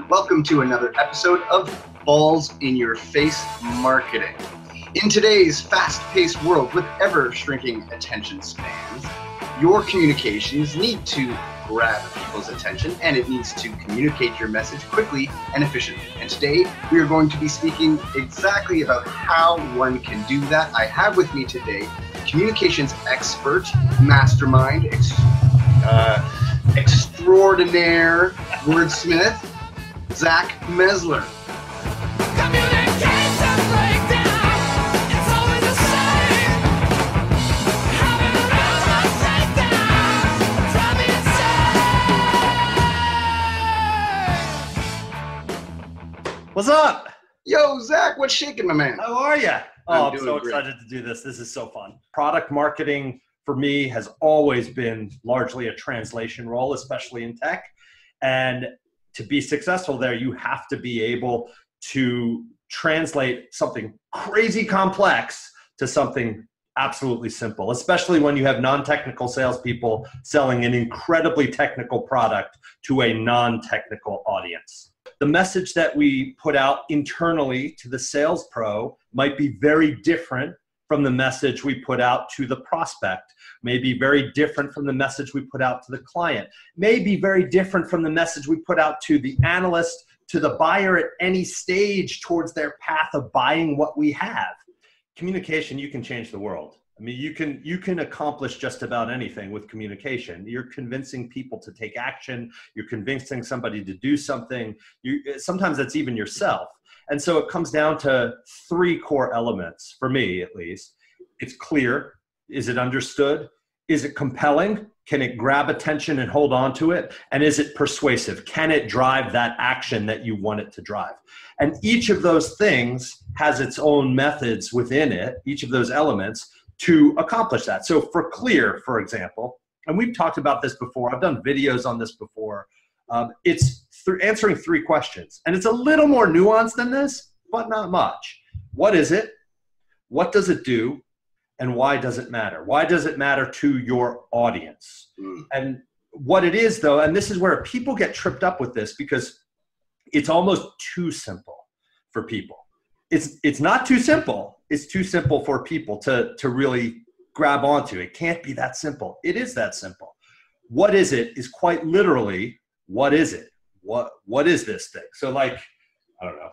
everyone. Welcome to another episode of Balls in Your Face Marketing. In today's fast-paced world with ever-shrinking attention spans, your communications need to grab people's attention and it needs to communicate your message quickly and efficiently. And today we are going to be speaking exactly about how one can do that. I have with me today communications expert, mastermind, extraordinaire wordsmith, Zach Messler. What's up? Yo, Zach, what's shaking, my man? How are you? I'm so great. excited to do this. This is so fun. Product marketing for me has always been largely a translation role, especially in tech. And to be successful there, you have to be able to translate something crazy complex to something absolutely simple, especially when you have non-technical salespeople selling an incredibly technical product to a non-technical audience. The message that we put out internally to the sales pro might be very different from the message we put out to the prospect, may be very different from the message we put out to the client, may be very different from the message we put out to the analyst, to the buyer at any stage towards their path of buying what we have. Communication, you can change the world. I mean, you can accomplish just about anything with communication. You're convincing people to take action. You're convincing somebody to do something. Sometimes that's even yourself. And so it comes down to three core elements, for me at least. It's clear. Is it understood? Is it compelling? Can it grab attention and hold on to it? And is it persuasive? Can it drive that action that you want it to drive? And each of those things has its own methods within it, each of those elements, to accomplish that. So for clear, for example, and we've talked about this before, I've done videos on this before, it's answering three questions. And it's a little more nuanced than this, but not much. What is it? What does it do? And why does it matter? Why does it matter to your audience? And what it is, though, and this is where people get tripped up with this because it's almost too simple for people. It's not too simple. It's too simple for people to really grab onto. It can't be that simple. It is that simple. What is it is quite literally, what is it? What is this thing? So like, I don't know,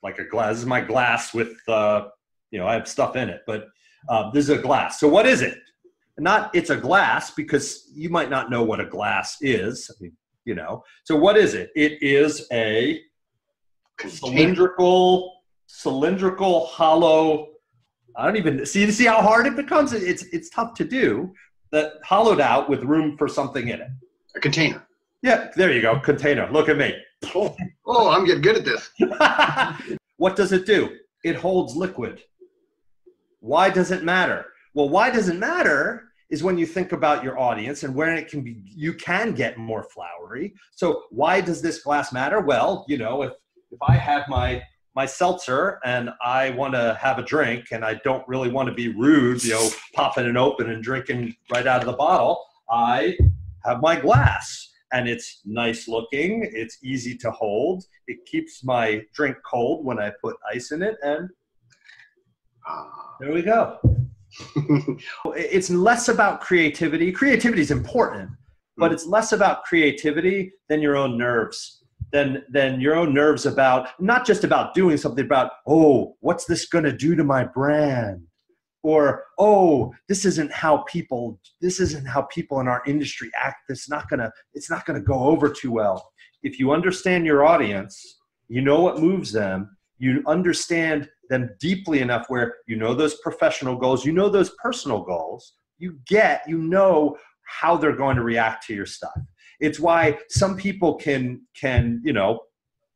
like a glass. This is my glass with, I have stuff in it, but this is a glass. So what is it? Not it's a glass, because you might not know what a glass is. I mean, so what is it? It is a cylindrical, hollow. I don't even see how hard it becomes. It's tough to do. That hollowed out with room for something in it. A container. Yeah, there you go. Container. Look at me. Oh, I'm getting good at this. What does it do? It holds liquid. Why does it matter? Well, why does it matter is when you think about your audience and where it can be, you can get more flowery. So why does this glass matter? Well, if I have my seltzer and I want to have a drink and I don't really want to be rude, popping it open and drinking right out of the bottle, I have my glass and it's nice looking. It's easy to hold. It keeps my drink cold when I put ice in it, and there we go. It's less about creativity. Creativity is important, but it's less about creativity than your own nerves. Than your own nerves about, not just about doing something, about, oh, what's this going to do to my brand? Or, oh, this isn't how people in our industry act. It's not going to go over too well. If you understand your audience, you know what moves them, you understand them deeply enough where you know those professional goals, you know those personal goals, you know how they're going to react to your stuff. It's why some people can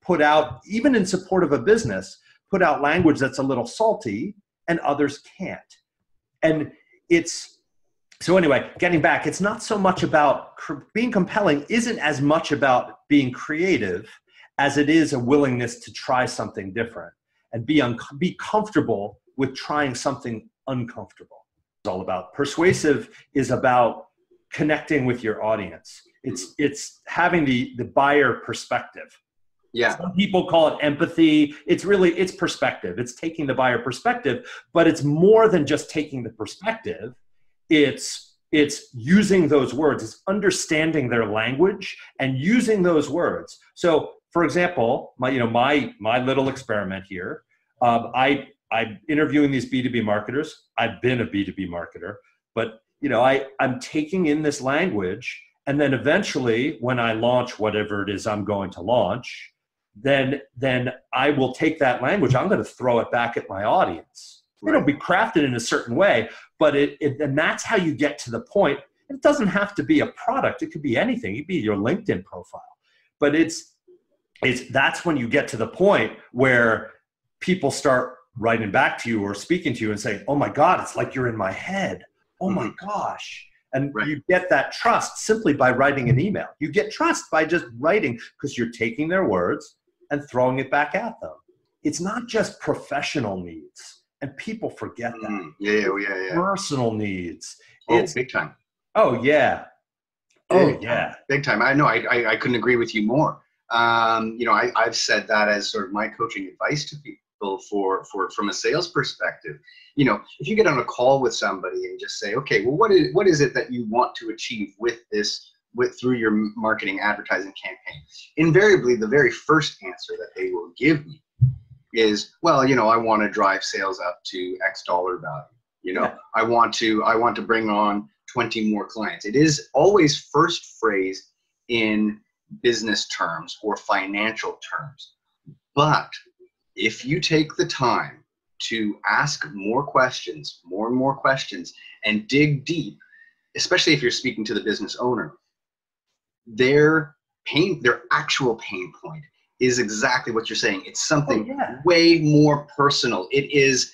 put out, even in support of a business, put out language that's a little salty and others can't. And so anyway, getting back, it's not so much about being compelling, isn't as much about being creative as it is a willingness to try something different and be comfortable with trying something uncomfortable. It's all about persuasive is about connecting with your audience. It's having the buyer perspective. Yeah. Some people call it empathy. It's perspective. It's taking the buyer perspective, but it's more than just taking the perspective. It's using those words. It's understanding their language and using those words. So, for example, my little experiment here, I'm interviewing these B2B marketers. I've been a B2B marketer, but I'm taking in this language, and then eventually when I launch whatever it is I'm going to launch, then I will take that language. I'm going to throw it back at my audience. Right. It'll be crafted in a certain way, but and that's how you get to the point. It doesn't have to be a product. It could be anything. It could be your LinkedIn profile, but that's when you get to the point where people start writing back to you or speaking to you and saying, oh my God, it's like you're in my head. Oh my gosh. And you get that trust simply by writing an email. You get trust by just writing, because you're taking their words and throwing it back at them. It's not just professional needs, and people forget that. Yeah. Personal needs. It's big time. Oh yeah. Big time. I know. I couldn't agree with you more. I've said that as sort of my coaching advice to people from a sales perspective. If you get on a call with somebody and just say, okay, well, what is it that you want to achieve with this, through your marketing advertising campaign? Invariably, the very first answer that they will give me is, well, I want to drive sales up to X dollar value. I want to bring on 20 more clients. It is always first phrased in business terms or financial terms. But if you take the time to ask more and more questions, and dig deep, especially if you're speaking to the business owner, their actual pain point is exactly what you're saying. It's something way more personal. It is,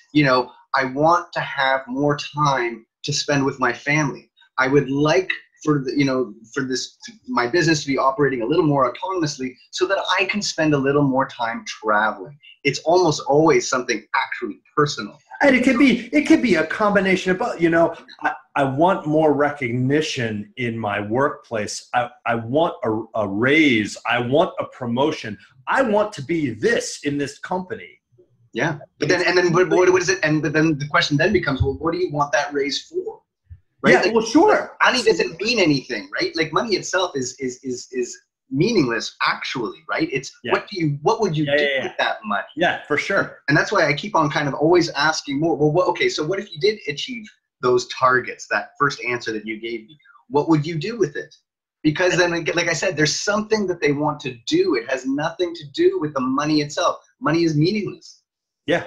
I want to have more time to spend with my family. I would like for my business to be operating a little more autonomously so that I can spend a little more time traveling. It's almost always something actually personal. And it could be a combination of both. I want more recognition in my workplace. I want a raise. I want a promotion. I want to be this in this company. Yeah. But then what is it? But then the question then becomes, well, what do you want that raise for? Right? Yeah, well, sure. Money doesn't mean anything, right? Like, money itself is meaningless, actually, right? It's what would you do with that money? Yeah, for sure. And that's why I keep on kind of always asking more. Well, okay, so what if you did achieve those targets, that first answer that you gave me? What would you do with it? Because then, like I said, there's something that they want to do. It has nothing to do with the money itself. Money is meaningless. Yeah.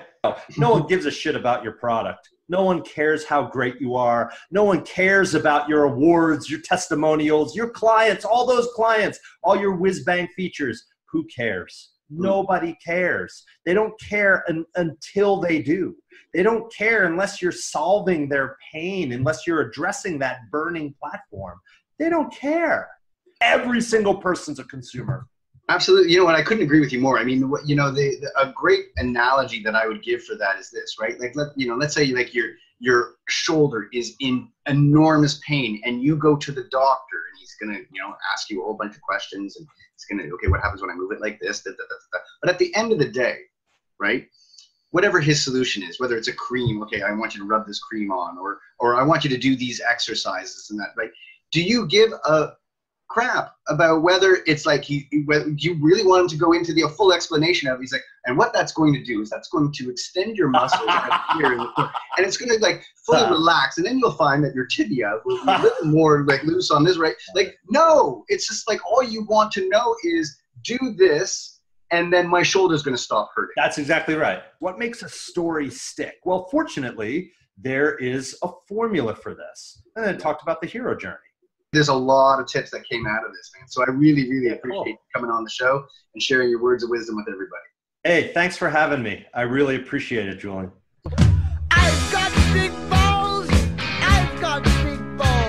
No one gives a shit about your product. No one cares how great you are. No one cares about your awards, your testimonials, your clients, all those clients, all your whiz-bang features. Who cares? Nobody cares. They don't care until they do. They don't care unless you're solving their pain, unless you're addressing that burning platform. They don't care. Every single person's a consumer. Absolutely. You know what? I couldn't agree with you more. I mean, a great analogy that I would give for that is this, right? Like, let's say like your shoulder is in enormous pain, and you go to the doctor, and he's gonna, ask you a whole bunch of questions, and he's gonna, okay, what happens when I move it like this? Da, da, da, da. But at the end of the day, right? Whatever his solution is, whether it's a cream, okay, I want you to rub this cream on, or I want you to do these exercises and that, right? Do you give a crap about whether it's like whether you really want him to go into the full explanation of it? He's like, and what that's going to do is that's going to extend your muscles right here, and it's going to like fully relax, and then you'll find that your tibia will be a little more like loose on this, right? Like, no, it's just like all you want to know is do this, and then my shoulder's going to stop hurting. That's exactly right. What makes a story stick? Well, fortunately, there is a formula for this. And then talked about the hero journey. There's a lot of tips that came out of this, man. So I really, really appreciate you coming on the show and sharing your words of wisdom with everybody. Hey, thanks for having me. I really appreciate it, Julian. I've got big balls. I've got big balls.